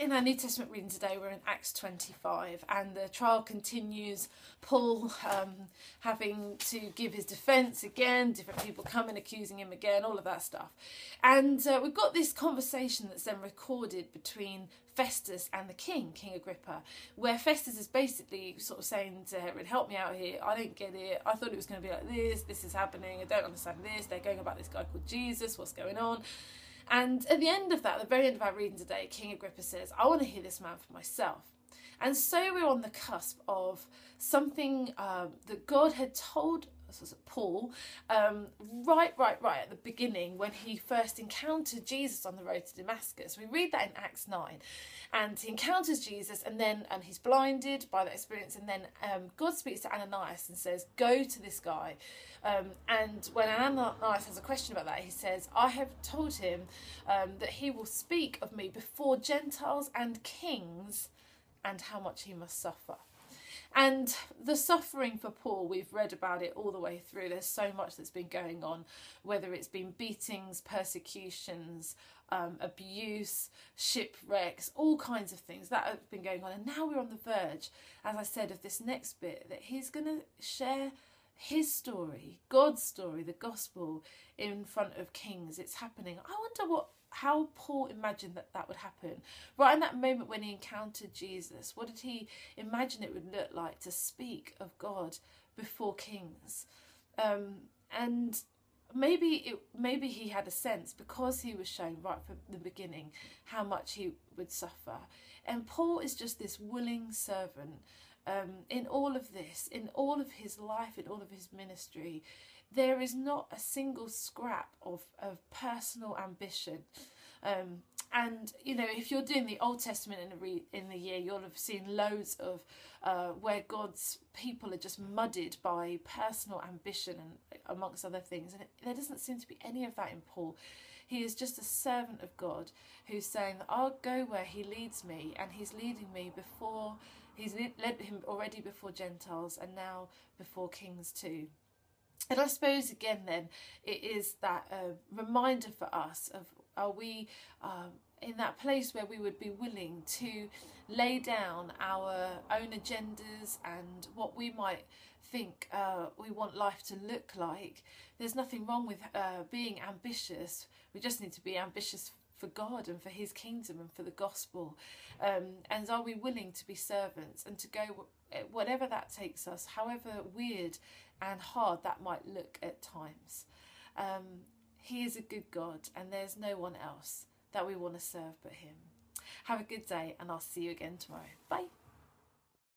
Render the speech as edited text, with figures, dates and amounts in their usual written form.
in our New Testament reading today, we're in Acts 25, and the trial continues. Paul having to give his defence again, different people coming accusing him again, all of that stuff. And we've got this conversation that's then recorded between Festus and the king, King Agrippa, where Festus is basically sort of saying to Herod, help me out here, I don't get it, I thought it was going to be like this is happening, I don't understand this, they're going about this guy called Jesus, what's going on? And at the end of that, the very end of our reading today, King Agrippa says, I want to hear this man for myself. And so we're on the cusp of something that God had told Paul right at the beginning when he first encountered Jesus on the road to Damascus. We read that in Acts 9, and he encounters Jesus, and he's blinded by that experience, and then God speaks to Ananias and says, go to this guy. And when Ananias has a question about that, he says, I have told him that he will speak of me before Gentiles and kings, and how much he must suffer. And the suffering for Paul, we've read about it all the way through. There's so much that's been going on, whether it's been beatings, persecutions, abuse, shipwrecks, all kinds of things that have been going on. And now we're on the verge, as I said, of this next bit, that he's going to share his story, God's story, the gospel, in front of kings. It's happening. I wonder how Paul imagined that would happen. Right in that moment when he encountered Jesus, what did he imagine it would look like to speak of God before kings? And maybe he had a sense, because he was shown right from the beginning how much he would suffer. And Paul is just this willing servant in all of this, in all of his life, in all of his ministry. There is not a single scrap of personal ambition. And, you know, if you're doing the Old Testament in the year, you'll have seen loads of where God's people are just muddied by personal ambition, and amongst other things. And there doesn't seem to be any of that in Paul. He is just a servant of God who's saying that I'll go where he leads me, and he's leading me before, he's led him already before Gentiles and now before kings too. And I suppose again then it is that reminder for us of, are we in that place where we would be willing to lay down our own agendas and what we might think we want life to look like. There's nothing wrong with being ambitious. We just need to be ambitious for God and for his kingdom and for the gospel. And are we willing to be servants and to go whatever that takes us, however weird and hard that might look at times. He is a good God, and there's no one else that we want to serve but him. Have a good day, and I'll see you again tomorrow. Bye.